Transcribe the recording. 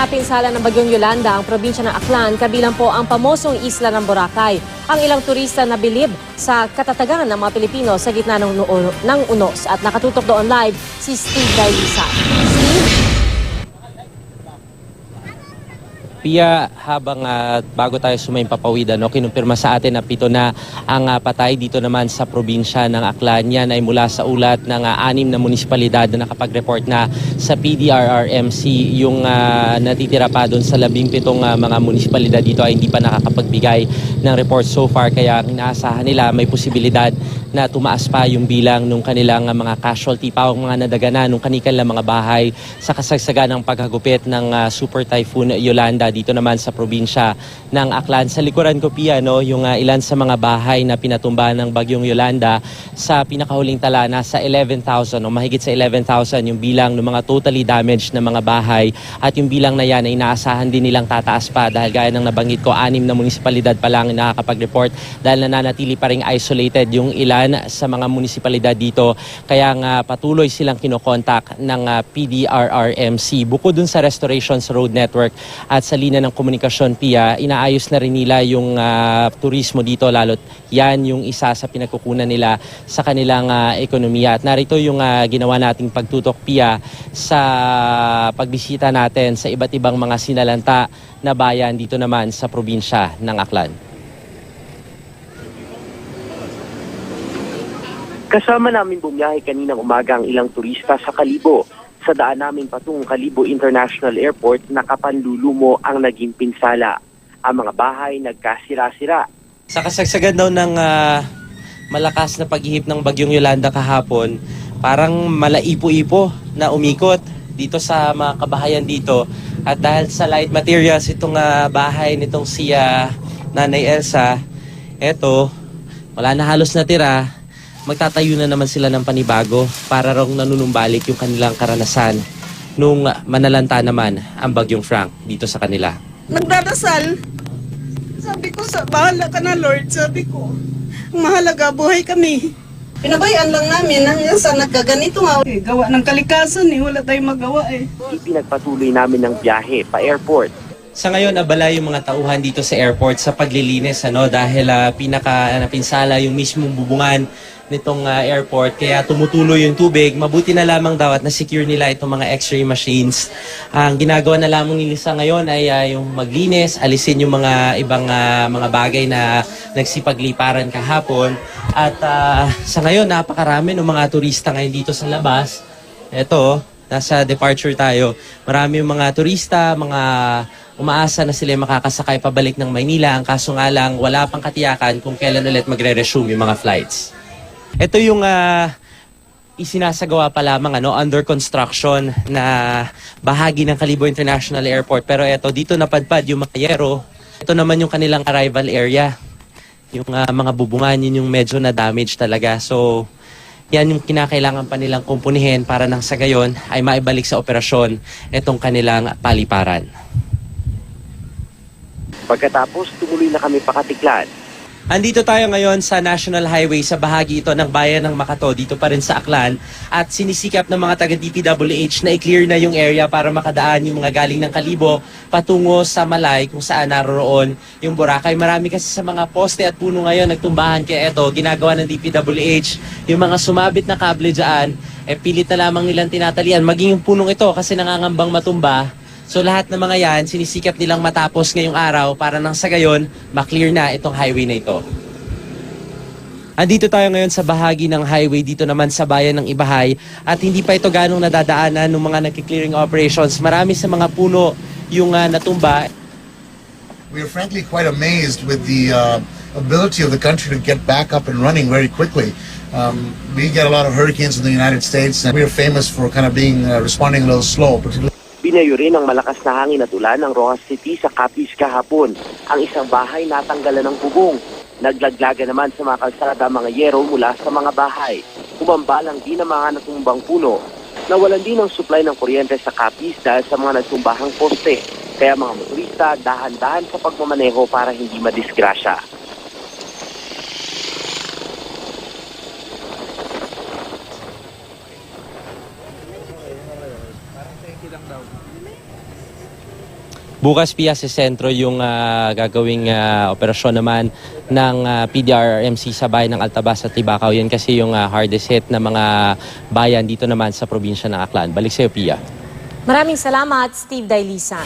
napinsala ng Bagyong Yolanda ang probinsya ng Aklan, kabilang po ang pamosong isla ng Boracay. Ang ilang turista na bilib sa katatagan ng mga Pilipino sa gitna ng unos. At nakatutok doon live si Steve Gailisa. Steve? Pia, habang bago tayo sumayimpapawid, kinumpirma sa atin na 7 na ang patay dito naman sa probinsya ng Aklan. Yan ay mula sa ulat ng 6 na munisipalidad na nakapag-report na sa PDRRMC. Yung natitira pa doon sa 17 mga munisipalidad dito ay hindi pa nakakapagbigay ng report so far. Kaya inaasahan nila may posibilidad na tumaas pa yung bilang ng kanilang mga casualty pa o mga nadagana ng kanilang mga bahay sa kasagsagan ng paghagupit ng Super Typhoon Yolanda dito naman sa probinsya ng Aklan. Sa likuran ko, Pia, yung ilan sa mga bahay na pinatumba ng Bagyong Yolanda sa pinakahuling tala nasa 11,000 o mahigit sa 11,000 yung bilang ng mga totally damaged na mga bahay, at yung bilang na yan ay inaasahan din nilang tataas pa dahil gaya ng nabanggit ko, 6 na munisipalidad pa lang nakakapag-report dahil nananatili pa rin isolated yung ilan sa mga munisipalidad dito. Kaya nga patuloy silang kinokontak ng PDRRMC. Bukod dun sa Restorations Road Network at sa linya ng komunikasyon, Pia, inaayos na rin nila yung turismo dito, lalo't yan yung isa sa pinagkukunan nila sa kanilang ekonomiya. At narito yung ginawa nating pagtutok, Pia, sa pagbisita natin sa iba't ibang mga sinalanta na bayan dito naman sa probinsya ng Aklan. Kasama namin bumiyahe kaninang umaga ang ilang turista sa Kalibo. Sa daan namin patungong Kalibo International Airport, nakapanlulumo ang naging pinsala. Ang mga bahay nagkasira-sira. Sa kasagsagan daw ng malakas na paghihip ng Bagyong Yolanda kahapon, parang malaipo-ipo na umikot dito sa mga kabahayan dito. At dahil sa light materials, itong bahay nitong si Nanay Elsa, eto, wala na halos natira. Magtatayo na naman sila ng panibago para raw nanunumbalik yung kanilang karanasan nung manalanta naman ang Bagyong Frank dito sa kanila. Nagdadasal. Sabi ko, bahala ka na Lord. Sabi ko, ang mahalaga, buhay kami. Pinabayaan lang namin hanggang sa nagkaganito nga. Gawa ng kalikasan wala tayong magawa Ipinagpatuloy namin ng biyahe pa airport. Sa ngayon, abala yung mga tauhan dito sa airport sa paglilinis dahil napinsala yung mismong bubungan nitong airport, kaya tumutuloy yung tubig. Mabuti na lamang daw at na-secure nila itong mga x-ray machines. Ang ginagawa na lamang nila sa ngayon ay yung maglinis, alisin yung mga ibang mga bagay na nagsipagliparan kahapon. At sa ngayon, napakarami ng mga turista ngayon dito sa labas. Ito, nasa departure tayo. Marami yung mga turista, mga umaasa na sila makakasakay pabalik ng Maynila. Ang kaso nga lang, wala pang katiyakan kung kailan ulit magre-resume yung mga flights. Ito yung isinasagawa pa lamang under construction na bahagi ng Kalibo International Airport. Pero ito, dito napadpad yung Makayero. Ito naman yung kanilang arrival area. Yung mga bubungan, yun yung medyo na-damage talaga. So, yan yung kinakailangan pa nilang kumpunihin para nang sa gayon ay maibalik sa operasyon itong kanilang paliparan. Pagkatapos, tumuloy na kami pakatiklan. Andito tayo ngayon sa National Highway sa bahagi ito ng bayan ng Makato, dito pa rin sa Aklan, at sinisikap ng mga taga-DPWH na i-clear na yung area para makadaan yung mga galing ng Kalibo patungo sa Malay kung saan naroroon yung Boracay. Marami kasi sa mga poste at puno ngayon nagtumbahan, kaya ito ginagawa ng DPWH, yung mga sumabit na kable dyan, pilit na lamang nilang tinatalian, maging yung punong ito kasi nangangambang matumba. So lahat ng mga yan, sinisikap nilang matapos ngayong araw para nang sa gayon, maklear na itong highway na ito. Andito tayo ngayon sa bahagi ng highway dito naman sa bayan ng Ibahay, at hindi pa ito ganong nadadaanan ng mga nagki-clearing operations. Marami sa mga puno yung natumba. We are frankly quite amazed with the ability of the country to get back up and running very quickly. We get a lot of hurricanes in the United States, and we are famous for kind of being responding a little slow, particularly. Binayo rin ng malakas na hangin at ulan ng Rojas City sa Capiz kahapon. Ang isang bahay natanggalan ng bubong. Naglaglaga naman sa mga kalsada mga yero mula sa mga bahay. Umambalang din ang mga natumbang puno. Nawalan din ng supply ng kuryente sa Capiz dahil sa mga natumbahang poste. Kaya mga motorista, dahan-dahan sa pagmamaneho para hindi madisgrasya. Bukas Pia sa sentro yung gagawing operasyon naman ng PDRRMC sa bayan ng Altabas at Tibacao. Yan kasi yung hardest hit na mga bayan dito naman sa probinsya ng Aklan. Balik sa'yo, Pia. Maraming salamat, Steve Dailisa.